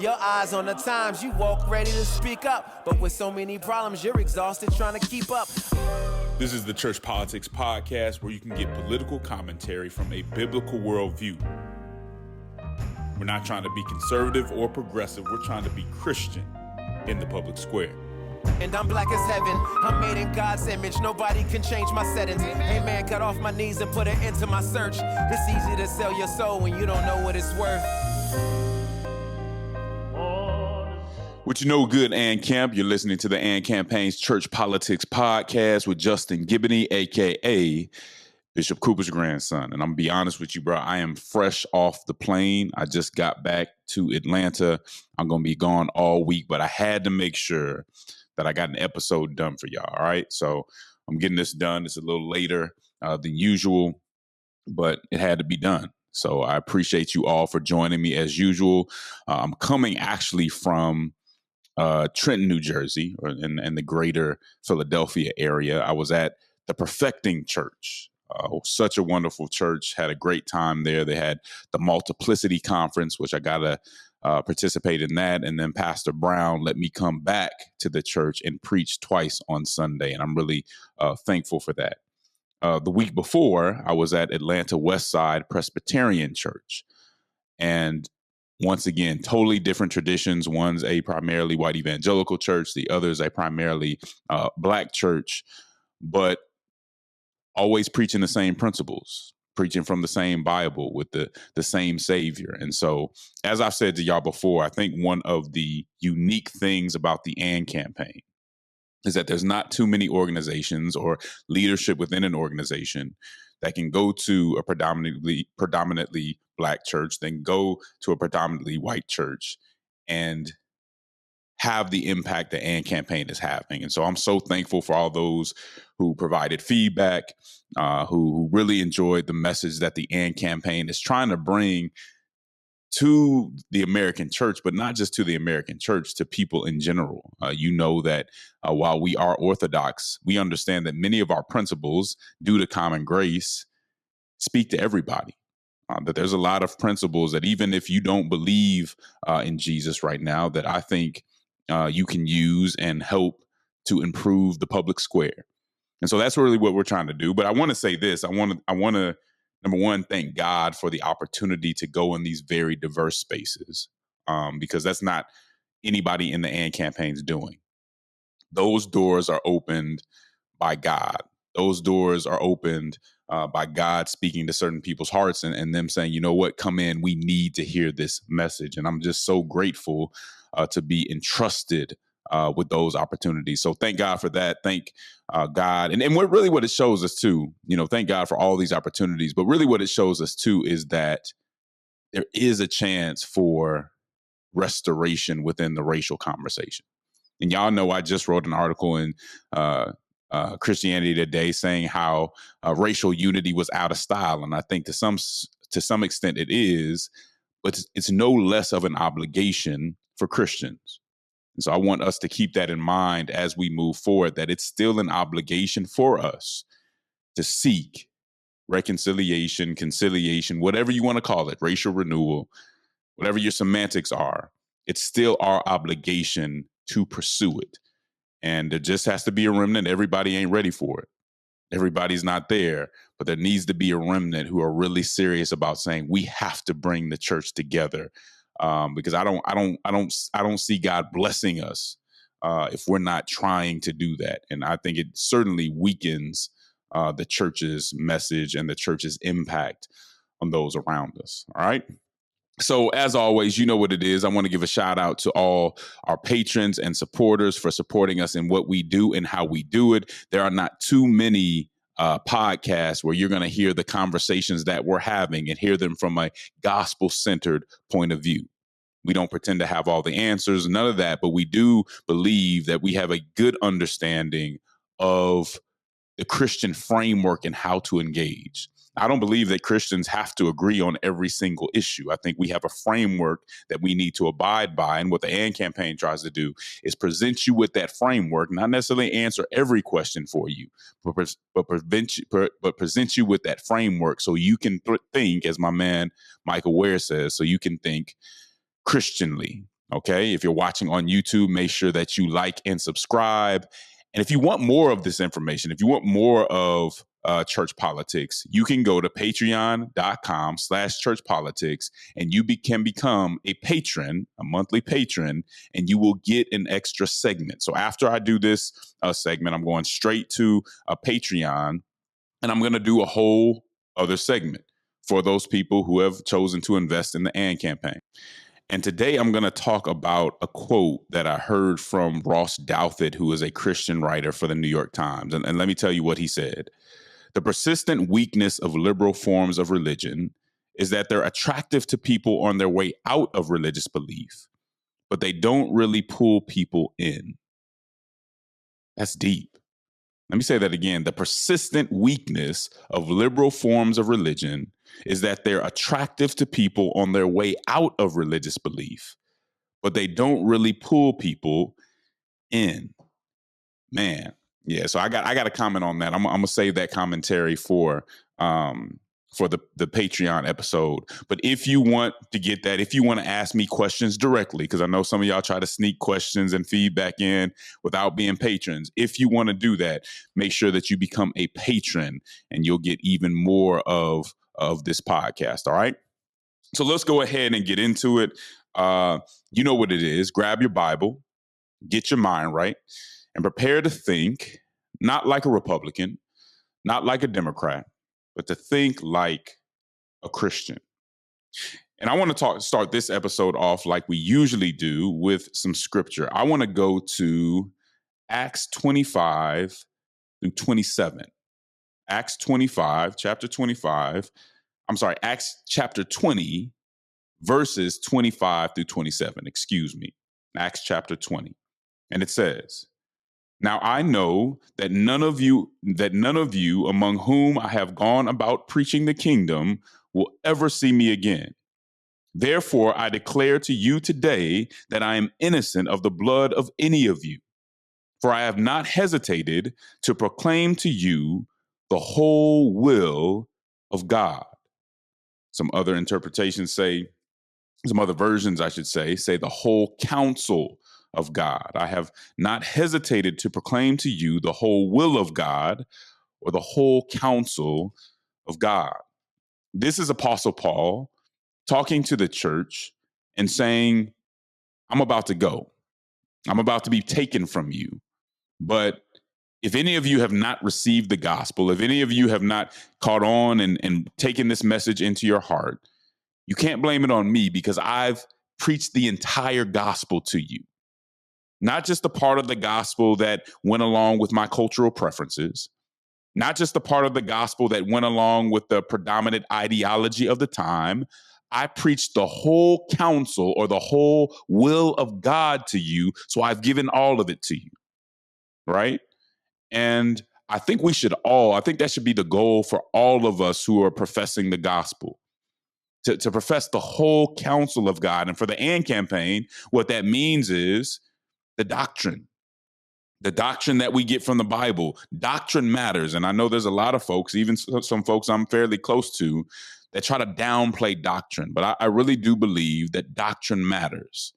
Your eyes on the times, you walk ready to speak up. But with so many problems, you're exhausted trying to keep up. This is the Church Politics Podcast, where you can get political commentary from a biblical worldview. We're not trying to be conservative or progressive. We're trying to be Christian in the public square. And I'm black as heaven. I'm made in God's image. Nobody can change my settings. Hey man, cut off my knees and put an end to my search. It's easy to sell your soul when you don't know what it's worth. What you know good, Ann Camp. You're listening to the Ann Campaign's Church Politics Podcast with Justin Giboney, a.k.a. Bishop Cooper's grandson. And I'm going to be honest with you, bro. I am fresh off the plane. I just got back to Atlanta. I'm going to be gone all week, but I had to make sure that I got an episode done for y'all, all right? So I'm getting this done. It's a little later than usual, but it had to be done. So I appreciate you all for joining me as usual. I'm coming actually from Trenton, New Jersey, or in the greater Philadelphia area. I was at the Perfecting Church. Such a wonderful church. Had a great time there. They had the Multiplicity Conference, which I got to participate in that. And then Pastor Brown let me come back to the church and preach twice on Sunday. And I'm really thankful for that. The week before, I was at Atlanta Westside Presbyterian Church. And once again, totally different traditions. One's a primarily white evangelical church. The other's a primarily black church. But always preaching the same principles, preaching from the same Bible with the same Savior. And so, as I've said to y'all before, I think one of the unique things about the AND campaign is that there's not too many organizations or leadership within an organization that can go to a predominantly black church, then go to a predominantly white church and have the impact the AND campaign is having. And so I'm so thankful for all those who provided feedback, who really enjoyed the message that the AND campaign is trying to bring to the American church, but not just to the American church, to people in general. You know that while we are Orthodox, we understand that many of our principles, due to common grace, speak to everybody. That there's a lot of principles that even if you don't believe in Jesus right now, that I think you can use and help to improve the public square. And so that's really what we're trying to do. But I want to say this. I want to, number one, thank God for the opportunity to go in these very diverse spaces, because that's not anybody in the AND campaign's doing. Those doors are opened by God. Those doors are opened by God speaking to certain people's hearts and them saying, you know what, come in, we need to hear this message. And I'm just so grateful to be entrusted with those opportunities. So thank God for that. Thank God. And what it shows us too, thank God for all these opportunities. But really what it shows us too is that there is a chance for restoration within the racial conversation. And y'all know I just wrote an article in Christianity Today saying how racial unity was out of style. And I think to some extent it is, but it's no less of an obligation for Christians. And so I want us to keep that in mind as we move forward, that it's still an obligation for us to seek reconciliation, conciliation, whatever you want to call it, racial renewal, whatever your semantics are. It's still our obligation to pursue it. And there just has to be a remnant. Everybody ain't ready for it. Everybody's not there, but there needs to be a remnant who are really serious about saying we have to bring the church together. Because I don't see God blessing us if we're not trying to do that. And I think it certainly weakens the church's message and the church's impact on those around us. All right. So as always, you know what it is. I want to give a shout out to all our patrons and supporters for supporting us in what we do and how we do it. There are not too many podcasts where you're going to hear the conversations that we're having and hear them from a gospel-centered point of view. We don't pretend to have all the answers, none of that, but we do believe that we have a good understanding of the Christian framework and how to engage. I don't believe that Christians have to agree on every single issue. I think we have a framework that we need to abide by. And what the AND campaign tries to do is present you with that framework, not necessarily answer every question for you, but present you with that framework so you can think, as my man Michael Ware says, so you can think Christianly. Okay. If you're watching on YouTube, make sure that you like and subscribe. And if you want more of this information, if you want more of church politics, you can go to patreon.com/church politics and you can become a patron, a monthly patron, and you will get an extra segment. So after I do this segment, I'm going straight to a Patreon and I'm going to do a whole other segment for those people who have chosen to invest in the AND campaign. And today I'm going to talk about a quote that I heard from Ross Douthat, who is a Christian writer for the New York Times. And let me tell you what he said. The persistent weakness of liberal forms of religion is that they're attractive to people on their way out of religious belief, but they don't really pull people in. That's deep. Let me say that again. The persistent weakness of liberal forms of religion is that they're attractive to people on their way out of religious belief, but they don't really pull people in. Man, yeah. So I got to comment on that. I'm gonna save that commentary for the Patreon episode. But if you want to get that, if you want to ask me questions directly, because I know some of y'all try to sneak questions and feedback in without being patrons. If you want to do that, make sure that you become a patron, and you'll get even more of this podcast. All right. So let's go ahead and get into it. You know what it is. Grab your Bible, get your mind right, and prepare to think, not like a Republican, not like a Democrat, but to think like a Christian. And I want to start this episode off like we usually do with some scripture. I want to go to Acts 25 through 27. Acts 25, chapter 25. I'm sorry, Acts chapter 20, verses 25 through 27. Excuse me. Acts chapter 20. And it says, "Now I know that none of you among whom I have gone about preaching the kingdom will ever see me again. Therefore, I declare to you today that I am innocent of the blood of any of you. For I have not hesitated to proclaim to you the whole will of God." Some other interpretations say, some other versions, I should say the whole counsel of God. I have not hesitated to proclaim to you the whole will of God or the whole counsel of God. This is Apostle Paul talking to the church and saying, I'm about to go. I'm about to be taken from you. But if any of you have not received the gospel, if any of you have not caught on and taken this message into your heart, you can't blame it on me because I've preached the entire gospel to you. Not just the part of the gospel that went along with my cultural preferences, not just the part of the gospel that went along with the predominant ideology of the time. I preached the whole counsel or the whole will of God to you. So I've given all of it to you. Right. And I think I think that should be the goal for all of us who are professing the gospel. To profess the whole counsel of God. And for the AND campaign, what that means is the doctrine that we get from the Bible. Doctrine matters. And I know there's a lot of folks, even some folks I'm fairly close to, that try to downplay doctrine. But I really do believe that doctrine matters.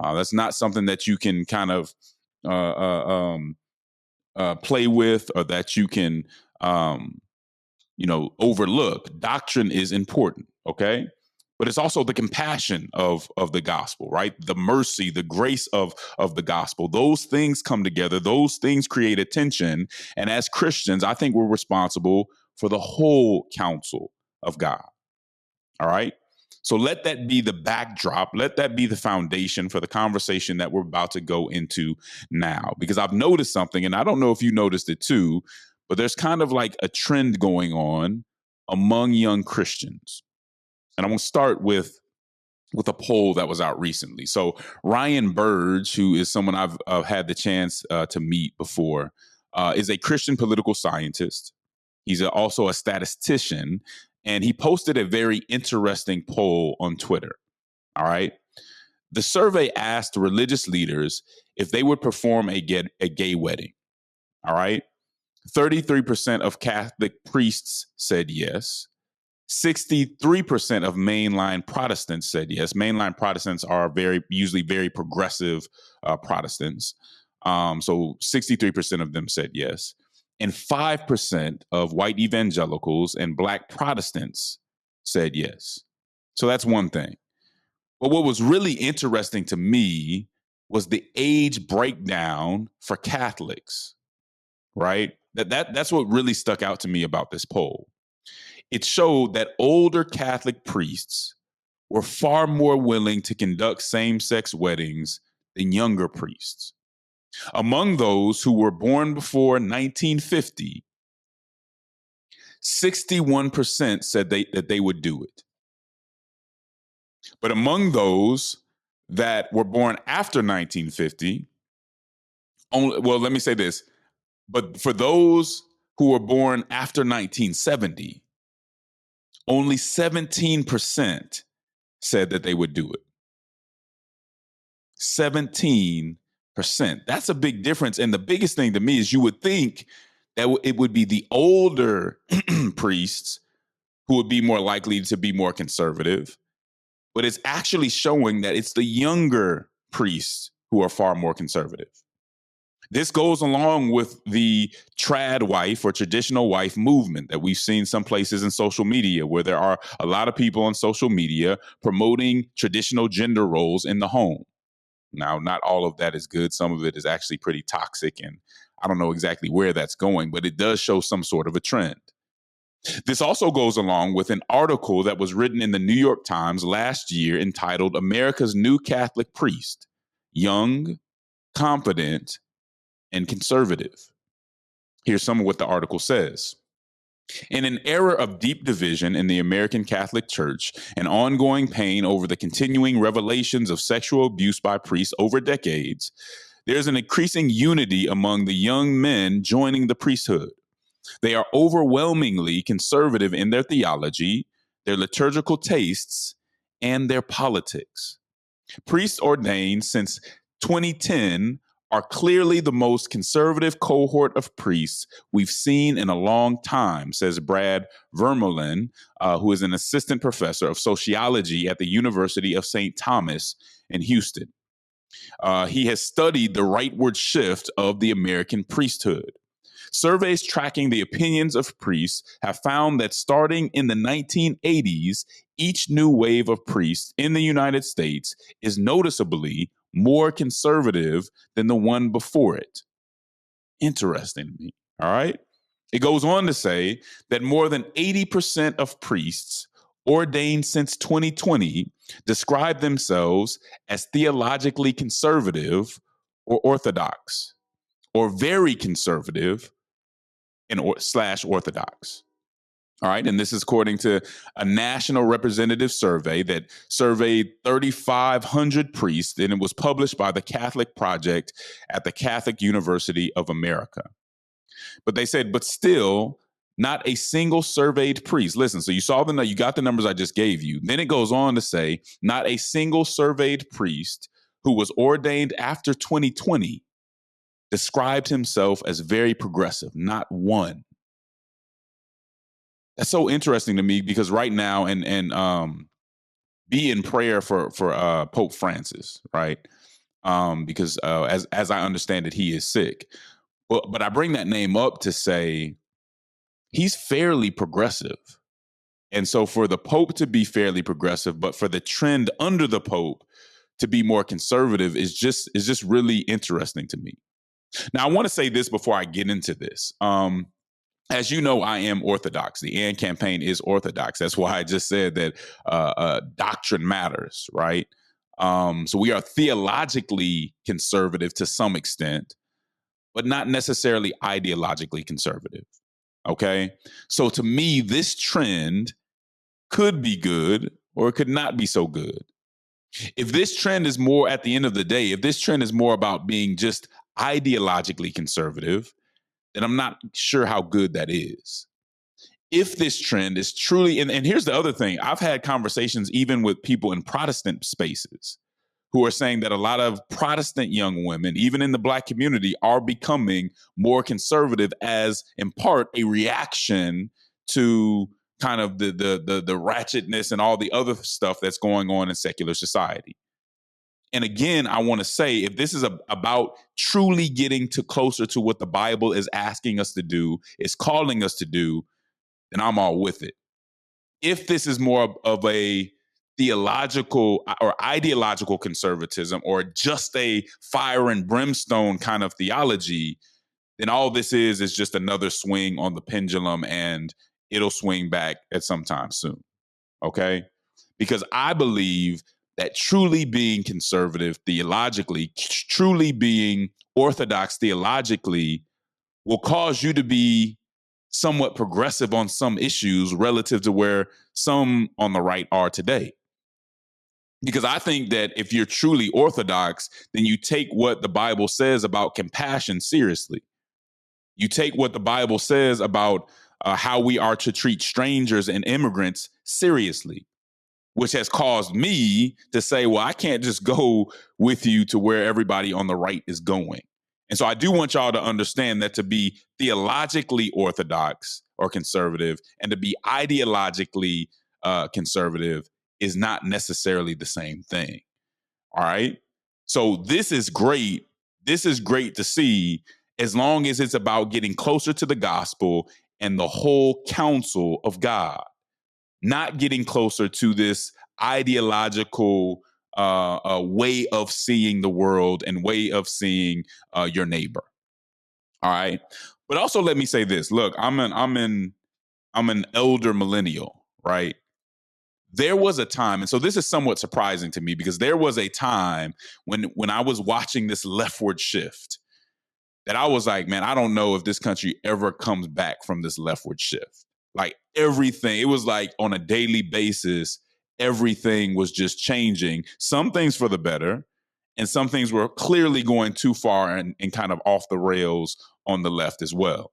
That's not something that you can kind of play with or that you can overlook. Doctrine is important, okay? But it's also the compassion of the gospel, right? The mercy, the grace of the gospel. Those things come together. Those things create a tension. And as Christians, I think we're responsible for the whole counsel of God, all right? So let that be the backdrop. Let that be the foundation for the conversation that we're about to go into now. Because I've noticed something, and I don't know if you noticed it too, but there's kind of like a trend going on among young Christians. And I'm going to start with a poll that was out recently. So Ryan Burge, who is someone I've had the chance to meet before, is a Christian political scientist. He's also a statistician, and he posted a very interesting poll on Twitter. All right. The survey asked religious leaders if they would perform a gay wedding. All right. 33% of Catholic priests said yes. 63% of mainline Protestants said yes. Mainline Protestants are usually very progressive Protestants. So 63% of them said yes. And 5% of white evangelicals and black Protestants said yes. So that's one thing. But what was really interesting to me was the age breakdown for Catholics, right? That's what really stuck out to me about this poll. It showed that older Catholic priests were far more willing to conduct same-sex weddings than younger priests. Among those who were born before 1950, 61% said that they would do it. But among those that were born after 1950, let me say this. But for those who were born after 1970, only 17% said that they would do it. 17%. That's a big difference. And the biggest thing to me is you would think that it would be the older priests who would be more likely to be more conservative. But it's actually showing that it's the younger priests who are far more conservative. This goes along with the trad wife or traditional wife movement that we've seen some places in social media, where there are a lot of people on social media promoting traditional gender roles in the home. Now, not all of that is good. Some of it is actually pretty toxic, and I don't know exactly where that's going, but it does show some sort of a trend. This also goes along with an article that was written in the New York Times last year entitled "America's New Catholic Priest: Young, Confident, and Conservative." Here's some of what the article says. In an era of deep division in the American Catholic Church and ongoing pain over the continuing revelations of sexual abuse by priests over decades, there's an increasing unity among the young men joining the priesthood. They are overwhelmingly conservative in their theology, their liturgical tastes, and their politics. Priests ordained since 2010 are clearly the most conservative cohort of priests we've seen in a long time, says Brad Vermeulen, who is an assistant professor of sociology at the University of St. Thomas in Houston. He has studied the rightward shift of the American priesthood. Surveys tracking the opinions of priests have found that starting in the 1980s, each new wave of priests in the United States is noticeably more conservative than the one before it. Interesting to me, all right? It goes on to say that more than 80% of priests ordained since 2020 describe themselves as theologically conservative or orthodox, or very conservative and / orthodox. All right. And this is according to a national representative survey that surveyed 3,500 priests, and it was published by the Catholic Project at the Catholic University of America. But they said, but still, not a single surveyed priest. Listen, so you got the numbers I just gave you. Then it goes on to say, not a single surveyed priest who was ordained after 2020 described himself as very progressive. Not one. That's so interesting to me, because right now, and be in prayer for Pope Francis, right? Because as I understand it, he is sick. But I bring that name up to say he's fairly progressive, and so for the Pope to be fairly progressive, but for the trend under the Pope to be more conservative is just really interesting to me. Now, I want to say this before I get into this. As you know, I am Orthodox. The AND campaign is Orthodox. That's why I just said that doctrine matters, right? So we are theologically conservative to some extent, but not necessarily ideologically conservative, okay? So to me, this trend could be good or it could not be so good. If this trend is more, at the end of the day, if this trend is more about being just ideologically conservative, then I'm not sure how good that is. If this trend is truly, and here's the other thing, I've had conversations even with people in Protestant spaces who are saying that a lot of Protestant young women, even in the Black community, are becoming more conservative as, in part, a reaction to kind of the ratchetness and all the other stuff that's going on in secular society. And again, I want to say, if this is about truly getting to closer to what the Bible is asking us to do, is calling us to do, then I'm all with it. If this is more of a theological or ideological conservatism, or just a fire and brimstone kind of theology, then all this is just another swing on the pendulum, and it'll swing back at some time soon. Okay? Because I believe that truly being conservative theologically, truly being orthodox theologically, will cause you to be somewhat progressive on some issues relative to where some on the right are today. Because I think that if you're truly orthodox, then you take what the Bible says about compassion seriously. You take what the Bible says about how we are to treat strangers and immigrants seriously, which has caused me to say, well, I can't just go with you to where everybody on the right is going. And so I do want y'all to understand that to be theologically orthodox or conservative and to be ideologically conservative is not necessarily the same thing. All right. So this is great. This is great to see, as long as it's about getting closer to the gospel and the whole counsel of God, not getting closer to this ideological way of seeing the world and way of seeing your neighbor. All right. But also let me say this. Look, I'm an elder millennial, right? There was a time, and so this is somewhat surprising to me, because there was a time when I was watching this leftward shift that I was like, man, I don't know if this country ever comes back from this leftward shift. Like everything, it was like on a daily basis, everything was just changing. Some things for the better, and some things were clearly going too far and kind of off the rails on the left as well.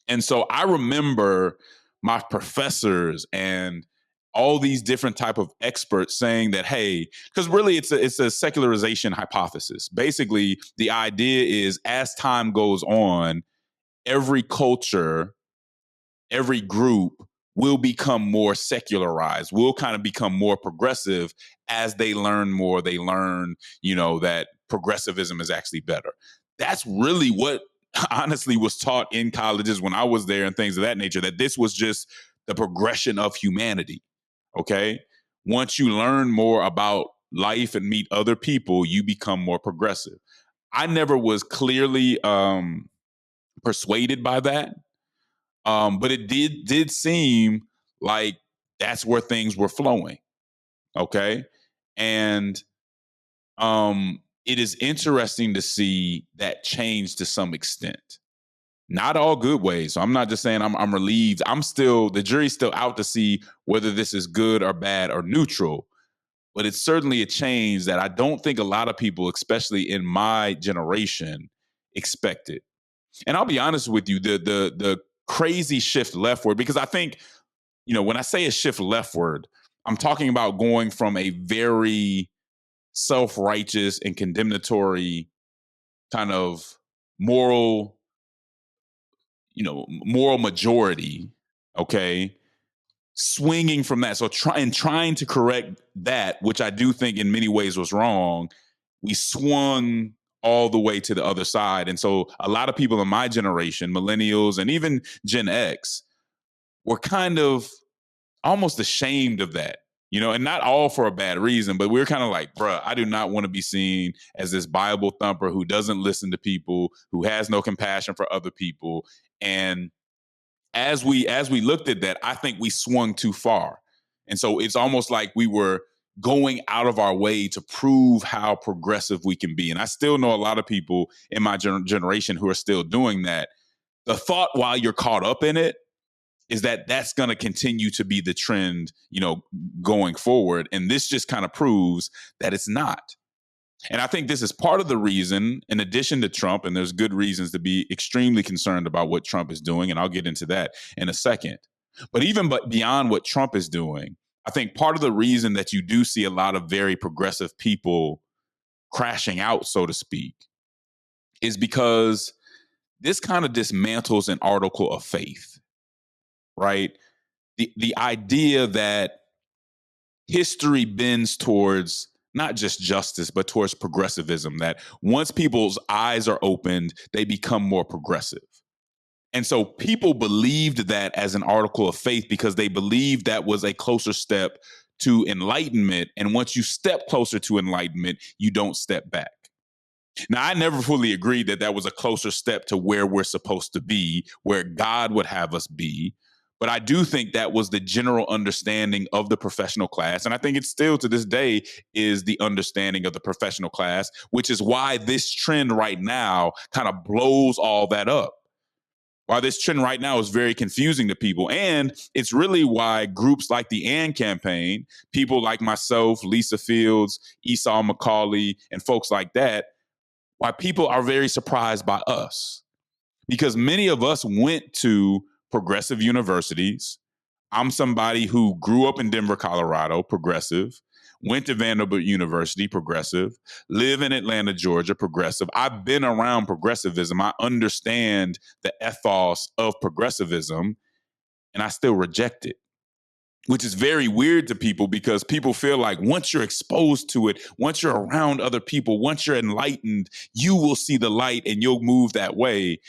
And so I remember my professors and all these different type of experts saying that, hey, because really it's a secularization hypothesis. Basically, the idea is, as time goes on, every culture, every group will become more secularized, will kind of become more progressive as they learn more. They learn, that progressivism is actually better. That's really what honestly was taught in colleges when I was there and things of that nature, that this was just the progression of humanity. Okay. Once you learn more about life and meet other people, you become more progressive. I never was clearly persuaded by that. But it did seem like that's where things were flowing. Okay. And it is interesting to see that change to some extent. Not all good ways. So I'm not just saying I'm relieved. The jury's still out to see whether this is good or bad or neutral. But it's certainly a change that I don't think a lot of people, especially in my generation, expected. And I'll be honest with you, the crazy shift leftward, because I think, when I say a shift leftward, I'm talking about going from a very self-righteous and condemnatory kind of moral, moral majority, okay, swinging from that. So trying to correct that, which I do think in many ways was wrong, we swung all the way to the other side. And so a lot of people in my generation, millennials and even Gen X, were kind of almost ashamed of that, and not all for a bad reason, but we're kind of like, bruh, I do not want to be seen as this Bible thumper who doesn't listen to people, who has no compassion for other people. And as we looked at that, I think we swung too far. And so it's almost like we were going out of our way to prove how progressive we can be. And I still know a lot of people in my generation who are still doing that. The thought while you're caught up in it is that that's going to continue to be the trend, going forward. And this just kind of proves that it's not. And I think this is part of the reason, in addition to Trump, and there's good reasons to be extremely concerned about what Trump is doing, and I'll get into that in a second. But even beyond what Trump is doing, I think part of the reason that you do see a lot of very progressive people crashing out, so to speak, is because this kind of dismantles an article of faith, right? the idea that history bends towards not just justice, but towards progressivism, that once people's eyes are opened, they become more progressive. And so people believed that as an article of faith because they believed that was a closer step to enlightenment. And once you step closer to enlightenment, you don't step back. Now, I never fully agreed that that was a closer step to where we're supposed to be, where God would have us be. But I do think that was the general understanding of the professional class. And I think it's still to this day is the understanding of the professional class, which is why this trend right now kind of blows all that up. Why this trend right now is very confusing to people. And it's really why groups like the AND campaign, people like myself, Lisa Fields, Esau McCauley, and folks like that, why people are very surprised by us. Because many of us went to progressive universities. I'm somebody who grew up in Denver, Colorado, progressive, went to Vanderbilt University, progressive, live in Atlanta, Georgia, progressive. I've been around progressivism. I understand the ethos of progressivism, and I still reject it, which is very weird to people because people feel like once you're exposed to it, once you're around other people, once you're enlightened, you will see the light and you'll move that way.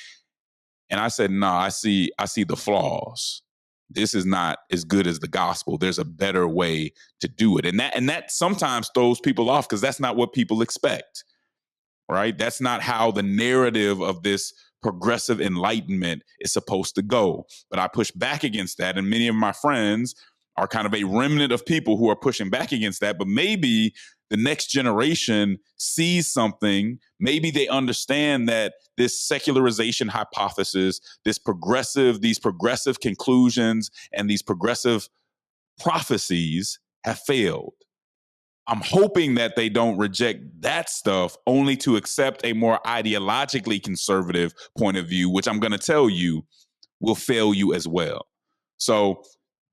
And I said, no, I see the flaws. This is not as good as the gospel. There's a better way to do it. And that sometimes throws people off because that's not what people expect, right? That's not how the narrative of this progressive enlightenment is supposed to go. But I push back against that. And many of my friends are kind of a remnant of people who are pushing back against that. But maybe the next generation sees something. Maybe they understand that this secularization hypothesis, these progressive conclusions, and these progressive prophecies have failed. I'm hoping that they don't reject that stuff only to accept a more ideologically conservative point of view, which I'm going to tell you will fail you as well. So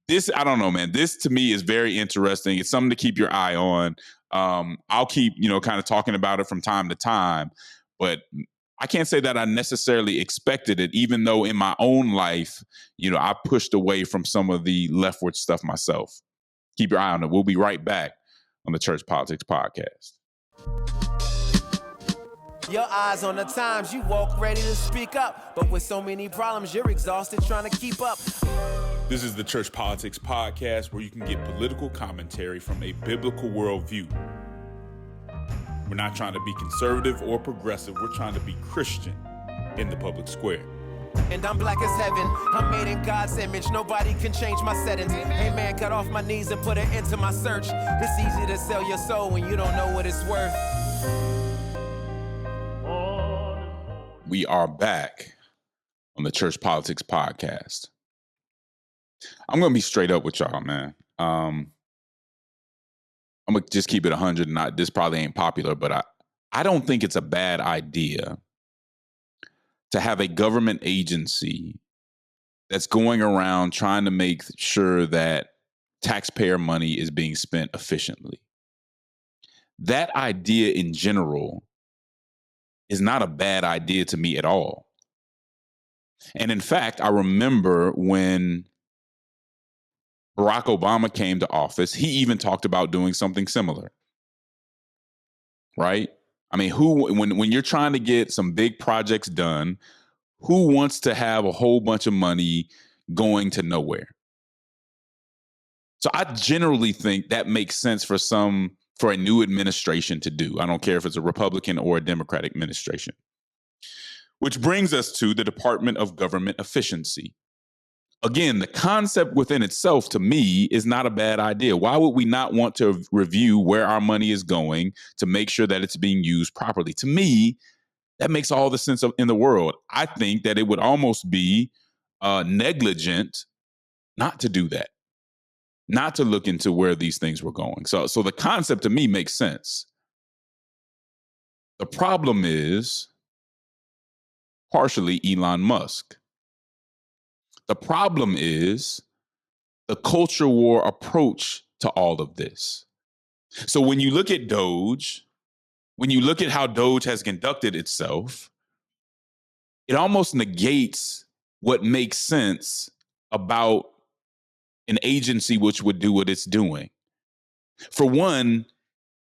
this, I don't know, man. This to me is very interesting. It's something to keep your eye on. I'll keep, kind of talking about it from time to time, but I can't say that I necessarily expected it, even though in my own life, I pushed away from some of the leftward stuff myself. Keep your eye on it. We'll be right back on the Church Politics Podcast. Your eyes on the times, you walk ready to speak up, but with so many problems, you're exhausted trying to keep up. This is the Church Politics Podcast, where you can get political commentary from a biblical worldview. We're not trying to be conservative or progressive. We're trying to be Christian in the public square. And I'm black as heaven. I'm made in God's image. Nobody can change my settings. Hey man, got off my knees and put an end to my search. It's easy to sell your soul when you don't know what it's worth. We are back on the Church Politics Podcast. I'm going to be straight up with y'all, man. I'm going to just keep it 100. And this probably ain't popular, but I don't think it's a bad idea to have a government agency that's going around trying to make sure that taxpayer money is being spent efficiently. That idea in general is not a bad idea to me at all. And in fact, I remember when Barack Obama came to office, he even talked about doing something similar. Right? I mean, when you're trying to get some big projects done, who wants to have a whole bunch of money going to nowhere? So I generally think that makes sense for a new administration to do. I don't care if it's a Republican or a Democratic administration. Which brings us to the Department of Government Efficiency. Again, the concept within itself, to me, is not a bad idea. Why would we not want to review where our money is going to make sure that it's being used properly? To me, that makes all the sense in the world. I think that it would almost be negligent not to do that, not to look into where these things were going. So the concept to me makes sense. The problem is partially Elon Musk. The problem is the culture war approach to all of this. So when you look at Doge, when you look at how Doge has conducted itself, it almost negates what makes sense about an agency which would do what it's doing. For one,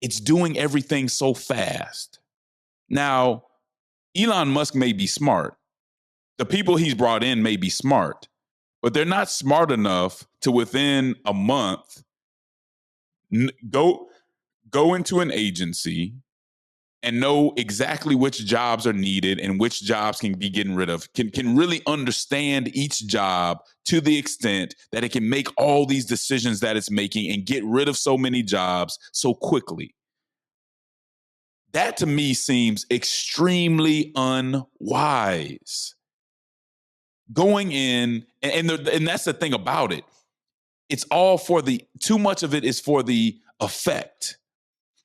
it's doing everything so fast. Now, Elon Musk may be smart. The people he's brought in may be smart, but they're not smart enough to within a month go into an agency and know exactly which jobs are needed and which jobs can be getting rid of, can really understand each job to the extent that it can make all these decisions that it's making and get rid of so many jobs so quickly. That to me seems extremely unwise. Going in, and that's the thing about it. It's all for too much of it is for the effect,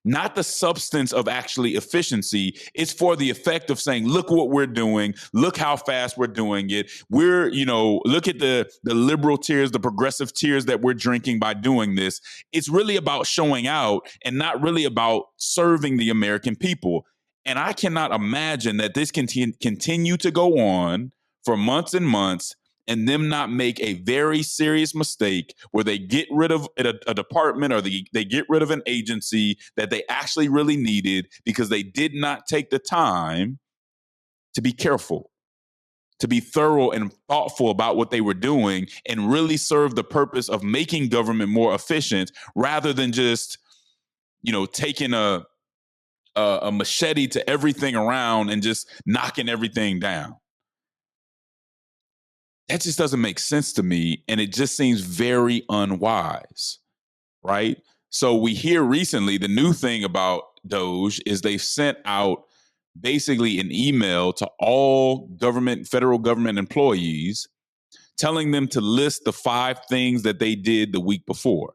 not the substance of actually efficiency. It's for the effect of saying, look what we're doing. Look how fast we're doing it. Look at the liberal tears, the progressive tears that we're drinking by doing this. It's really about showing out and not really about serving the American people. And I cannot imagine that this can continue to go on for months and months and them not make a very serious mistake where they get rid of a department or they get rid of an agency that they actually really needed because they did not take the time to be careful, to be thorough and thoughtful about what they were doing and really serve the purpose of making government more efficient rather than just, taking a machete to everything around and just knocking everything down. That just doesn't make sense to me. And it just seems very unwise, right? So we hear recently the new thing about Doge is they've sent out basically an email to all federal government employees telling them to list the 5 things that they did the week before.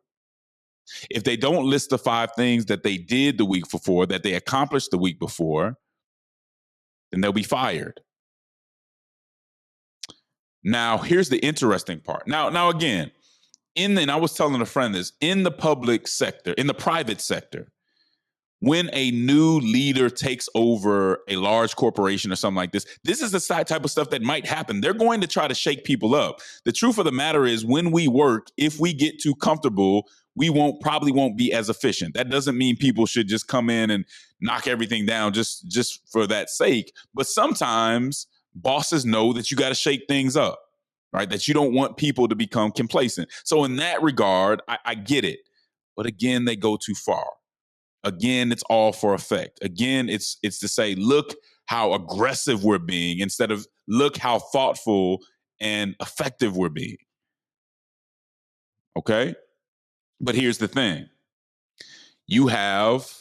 If they don't list the 5 things that they did the week before, that they accomplished the week before, then they'll be fired. Now, here's the interesting part. Now again, and I was telling a friend this, in the public sector, in the private sector, when a new leader takes over a large corporation or something like this is the type of stuff that might happen. They're going to try to shake people up. The truth of the matter is when we work, if we get too comfortable, we probably won't be as efficient. That doesn't mean people should just come in and knock everything down just for that sake. But sometimes bosses know that you got to shake things up, right? That you don't want people to become complacent. So in that regard, I get it. But again, they go too far. Again, it's all for effect. Again, it's to say, look how aggressive we're being instead of look how thoughtful and effective we're being. Okay? But here's the thing. You have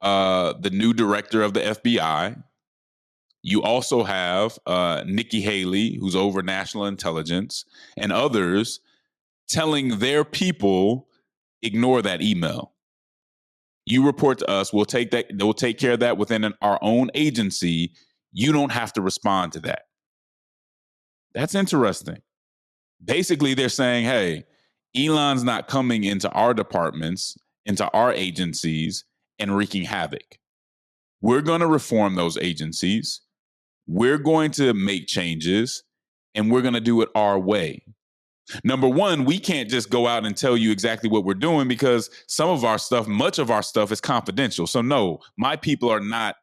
the new director of the FBI. You also have Nikki Haley, who's over national intelligence, and others telling their people, ignore that email. You report to us, we'll take care of that within our own agency. You don't have to respond to that. That's interesting. Basically, they're saying, hey, Elon's not coming into our departments, into our agencies, and wreaking havoc. We're going to reform those agencies. We're going to make changes, and we're going to do it our way. Number one, we can't just go out and tell you exactly what we're doing because much of our stuff is confidential. So no, my people are not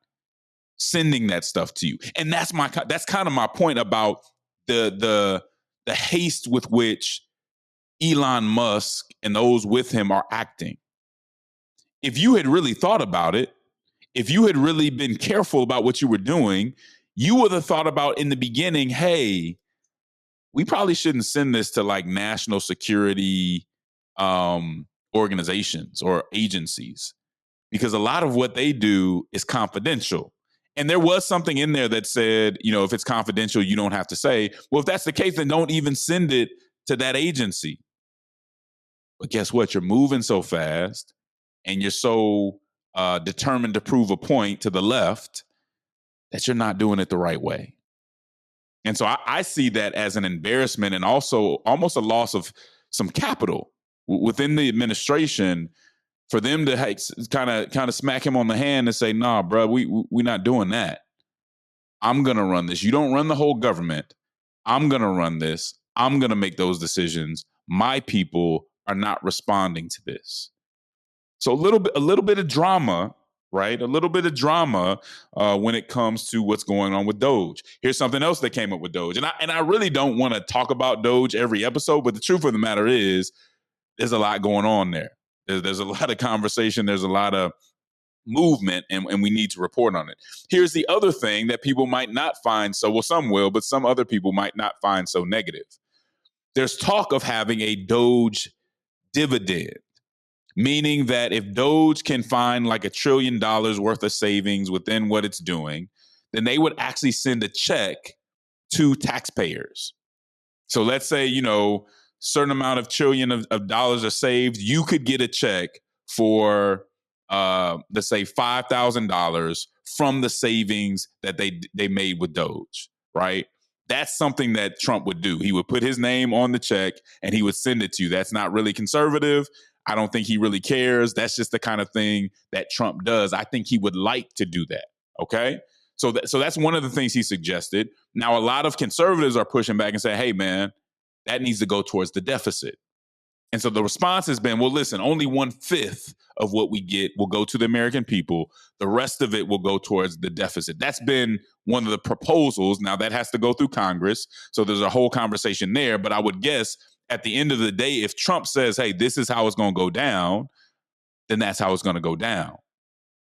sending that stuff to you. And that's kind of my point about the haste with which Elon Musk and those with him are acting. If you had really thought about it, if you had really been careful about what you were doing, you would have thought about in the beginning, hey, we probably shouldn't send this to like national security organizations or agencies because a lot of what they do is confidential. And there was something in there that said, if it's confidential, you don't have to say. Well, if that's the case, then don't even send it to that agency. But guess what? You're moving so fast and you're so determined to prove a point to the left that you're not doing it the right way. And so I see that as an embarrassment and also almost a loss of some capital within the administration for them to kind of smack him on the hand and say, nah, bro, we're not doing that. I'm going to run this. You don't run the whole government. I'm going to run this. I'm going to make those decisions. my people are not responding to this. So a little bit of drama, right? A little bit of drama when it comes to what's going on with Doge. Here's something else that came up with Doge, and I really don't want to talk about Doge every episode, but the truth of the matter is, there's a lot going on there. There's a lot of conversation. There's a lot of movement, and we need to report on it. Here's the other thing that people might not find so, well, some will, but some other people might not find so negative. There's talk of having a Doge dividend, meaning that if Doge can find like $1 trillion worth of savings within what it's doing, then they would actually send a check to taxpayers. So let's say, certain amount of trillion of dollars are saved, you could get a check for, let's say $5,000 from the savings that they made with Doge, right? That's something that Trump would do. He would put his name on the check and he would send it to you. That's not really conservative. I don't think he really cares. That's just the kind of thing that Trump does. I think he would like to do that. Okay. So that's one of the things he suggested. Now, a lot of conservatives are pushing back and saying, hey, man, that needs to go towards the deficit. And so the response has been, well, listen, only 1/5 of what we get will go to the American people. The rest of it will go towards the deficit. That's been one of the proposals. Now, that has to go through Congress. So there's a whole conversation there. But I would guess at the end of the day, if Trump says, hey, this is how it's going to go down, then that's how it's going to go down.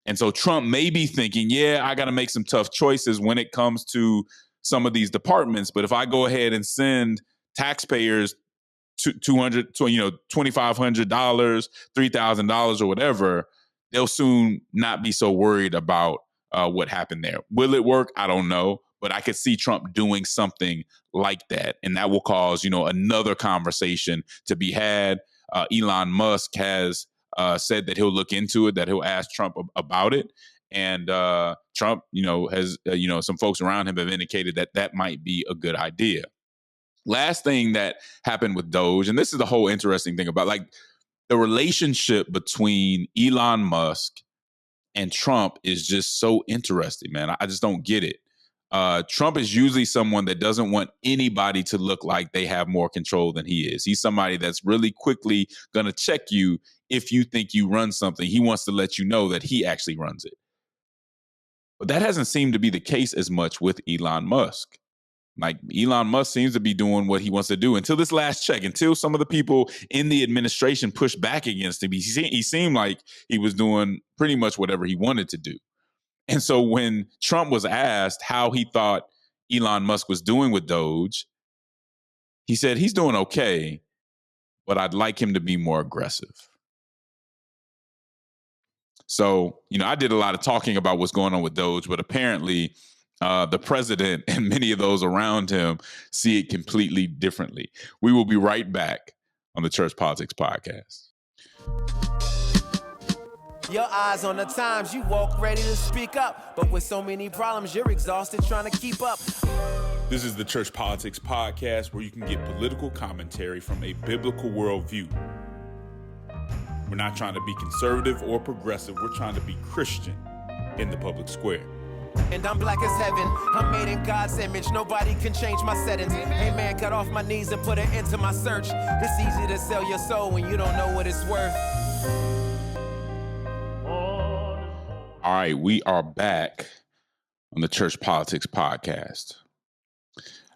And so Trump may be thinking, yeah, I got to make some tough choices when it comes to some of these departments. But if I go ahead and send taxpayers $200, $2,500, $3,000 or whatever, they'll soon not be so worried about what happened there. Will it work? I don't know. But I could see Trump doing something like that. And that will cause, another conversation to be had. Elon Musk has said that he'll look into it, that he'll ask Trump about it. And Trump, has, some folks around him have indicated that that might be a good idea. Last thing that happened with Doge, and this is the whole interesting thing about like the relationship between Elon Musk and Trump is just so interesting, man. I just don't get it. Trump is usually someone that doesn't want anybody to look like they have more control than he is. He's somebody that's really quickly going to check you if you think you run something. He wants to let you know that he actually runs it. But that hasn't seemed to be the case as much with Elon Musk. Like Elon Musk seems to be doing what he wants to do until this last check, until some of the people in the administration pushed back against him. He seemed like he was doing pretty much whatever he wanted to do. And so when Trump was asked how he thought Elon Musk was doing with Doge, he said, he's doing okay, but I'd like him to be more aggressive. So, I did a lot of talking about what's going on with Doge, but apparently the president and many of those around him see it completely differently. We will be right back on the Church Politics Podcast. Your eyes on the times, you walk ready to speak up. But with so many problems, you're exhausted trying to keep up. This is the Church Politics Podcast, where you can get political commentary from a biblical worldview. We're not trying to be conservative or progressive. We're trying to be Christian in the public square. And I'm black as heaven. I'm made in God's image. Nobody can change my settings. Hey man, got off my knees and put an end to my search. It's easy to sell your soul when you don't know what it's worth. All right, we are back on the Church Politics Podcast.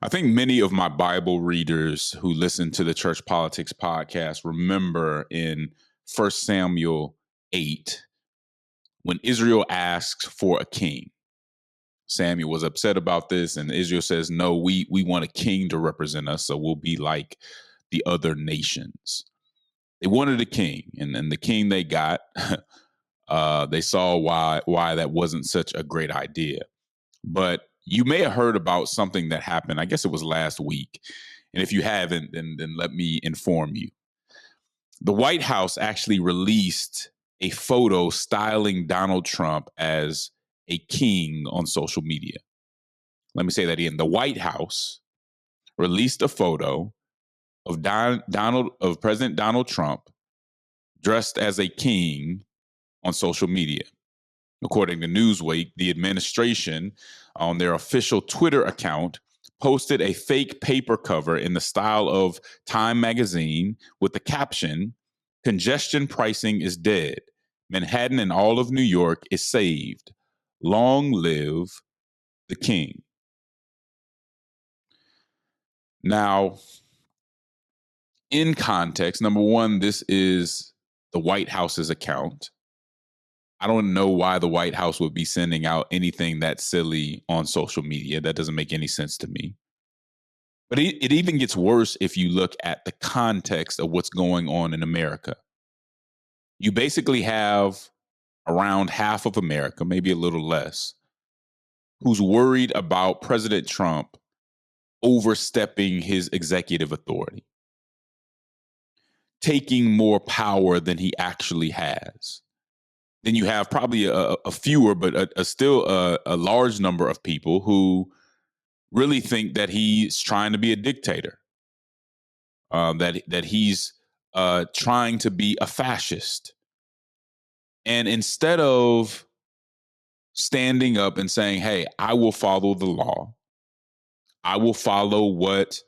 I think many of my Bible readers who listen to the Church Politics Podcast remember in 1 Samuel 8 when Israel asks for a king. Samuel was upset about this, and Israel says, no, we want a king to represent us, so we'll be like the other nations. They wanted a king, and the king they got, they saw why that wasn't such a great idea. But you may have heard about something that happened, I guess it was last week, and if you haven't, then let me inform you. The White House actually released a photo styling Donald Trump as a king on social media. Let me say that again. The White House released a photo of President Donald Trump dressed as a king on social media. According to Newsweek, the administration on their official Twitter account posted a fake paper cover in the style of Time magazine with the caption, "Congestion pricing is dead. Manhattan and all of New York is saved. Long live the king." Now, in context, number one, this is the White House's account. I don't know why the White House would be sending out anything that silly on social media. That doesn't make any sense to me. But it even gets worse if you look at the context of what's going on in America. You basically have around half of America, maybe a little less, who's worried about President Trump overstepping his executive authority, taking more power than he actually has. Then you have probably a fewer, but still a large number of people who really think that he's trying to be a dictator, that he's trying to be a fascist. And instead of standing up and saying, "Hey, I will follow the law. I will follow what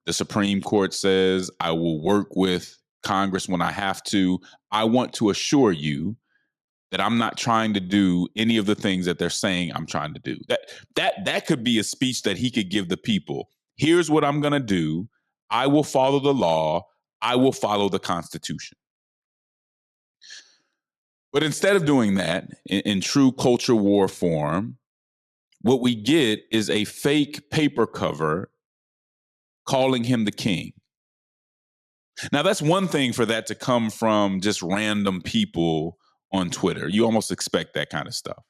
the Supreme Court says. I will work with Congress when I have to. I want to assure you that I'm not trying to do any of the things that they're saying I'm trying to do." That could be a speech that he could give the people. Here's what I'm going to do. I will follow the law. I will follow the Constitution. But instead of doing that in true culture war form, what we get is a fake paper cover calling him the king. Now, that's one thing for that to come from just random people on Twitter. You almost expect that kind of stuff.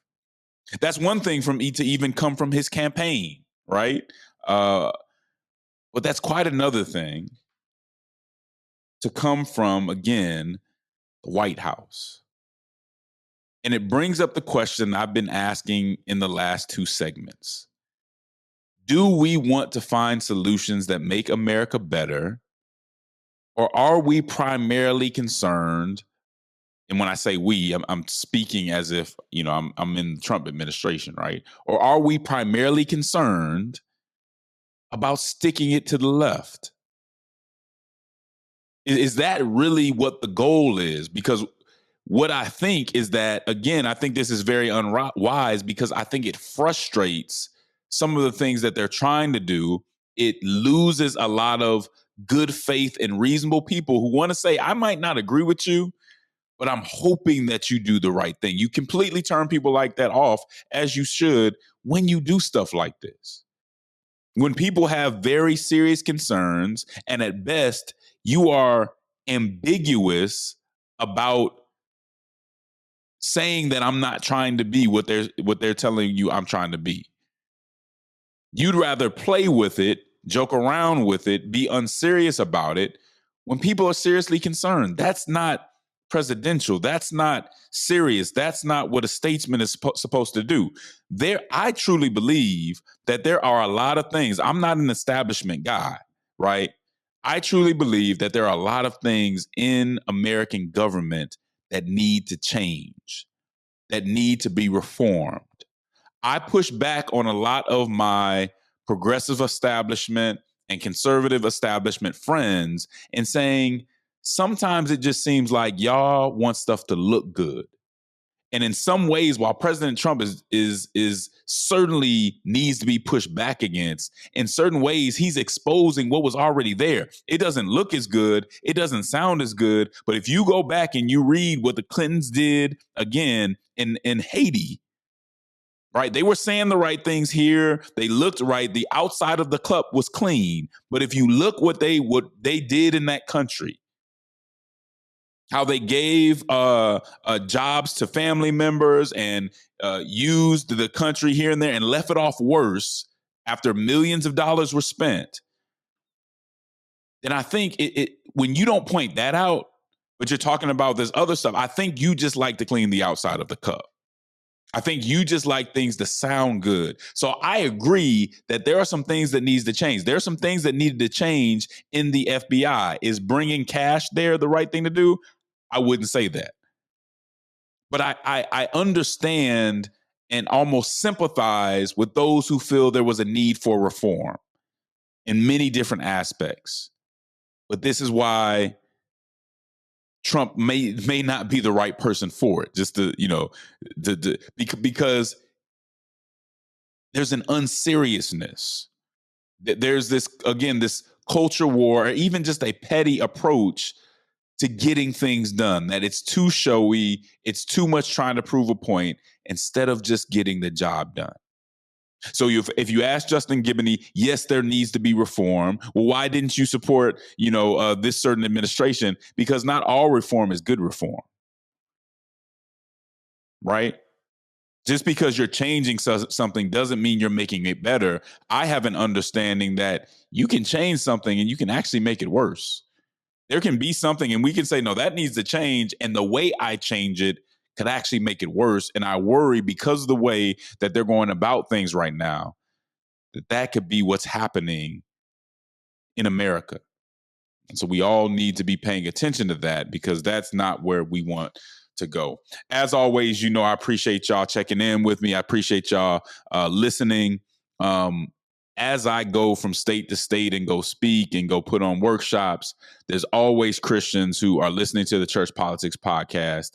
That's one thing to even come from his campaign, right? But that's quite another thing to come from, again, the White House. And it brings up the question I've been asking in the last two segments. Do we want to find solutions that make America better? Or are we primarily concerned, and when I say we, I'm speaking as if, I'm in the Trump administration, right? Or are we primarily concerned about sticking it to the left? Is that really what the goal is? Because what I think is that, again, I think this is very unwise because I think it frustrates some of the things that they're trying to do. It loses a lot of good faith and reasonable people who want to say, I might not agree with you, but I'm hoping that you do the right thing. You completely turn people like that off, as you should, when you do stuff like this. When people have very serious concerns, and at best, you are ambiguous about saying that I'm not trying to be what they're telling you I'm trying to be. You'd rather play with it, joke around with it, be unserious about it when people are seriously concerned. That's not presidential. That's not serious. That's not what a statesman is supposed to do. I truly believe that there are a lot of things. I'm not an establishment guy, right? I truly believe that there are a lot of things in American government that need to change, that need to be reformed. I push back on a lot of my progressive establishment and conservative establishment friends and saying, sometimes it just seems like y'all want stuff to look good. And in some ways, while President Trump is certainly needs to be pushed back against, in certain ways, he's exposing what was already there. It doesn't look as good. It doesn't sound as good. But if you go back and you read what the Clintons did again in Haiti, right? They were saying the right things here. They looked right. The outside of the cup was clean. But if you look what they did in that country, how they gave jobs to family members and used the country here and there and left it off worse after millions of dollars were spent, then I think when you don't point that out, but you're talking about this other stuff, I think you just like to clean the outside of the cup. I think you just like things to sound good. So I agree that there are some things that needs to change. There are some things that needed to change in the FBI. Is bringing cash there the right thing to do? I wouldn't say that. But I understand and almost sympathize with those who feel there was a need for reform. in many different aspects. But this is why Trump may not be the right person for it. Just because there's an unseriousness. There's this culture war, or even just a petty approach to getting things done, that it's too showy, it's too much trying to prove a point instead of just getting the job done. So if you ask Justin Giboney, yes, there needs to be reform. Well, why didn't you support, this certain administration? Because not all reform is good reform, right? Just because you're changing something doesn't mean you're making it better. I have an understanding that you can change something and you can actually make it worse. There can be something and we can say, no, that needs to change. And the way I change it could actually make it worse. And I worry, because of the way that they're going about things right now, that could be what's happening in America. And so we all need to be paying attention to that, because that's not where we want to go. As always, I appreciate y'all checking in with me. I appreciate y'all listening. As I go from state to state and go speak and go put on workshops, there's always Christians who are listening to the Church Politics Podcast.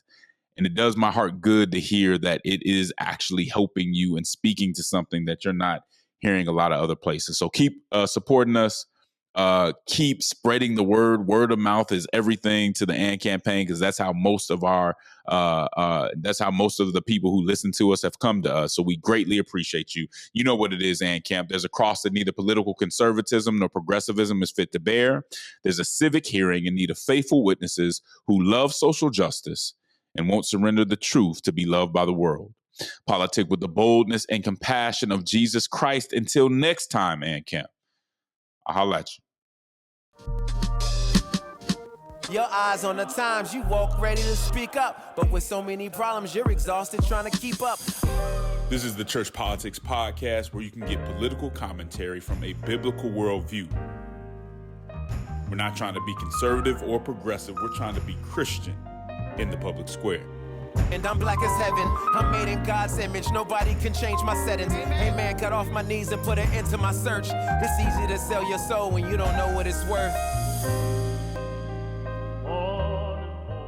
And it does my heart good to hear that it is actually helping you and speaking to something that you're not hearing a lot of other places. So keep supporting us. Keep spreading the word. Word of mouth is everything to the AND campaign, because that's how most of the people who listen to us have come to us. So we greatly appreciate you. You know what it is, AND Camp. There's a cross that neither political conservatism nor progressivism is fit to bear. There's a civic hearing in need of faithful witnesses who love social justice and won't surrender the truth to be loved by the world. Politic with the boldness and compassion of Jesus Christ. Until next time, AND Camp. I'll holler at you. Your eyes on the times, you walk ready to speak up. But with so many problems, you're exhausted trying to keep up. This is the Church Politics Podcast, where you can get political commentary from a biblical worldview. We're not trying to be conservative or progressive. We're trying to be Christian in the public square. And I'm black as heaven. I'm made in God's image. Nobody can change my settings. Hey man, got off my knees and put an end to my search. It's easy to sell your soul when you don't know what it's worth.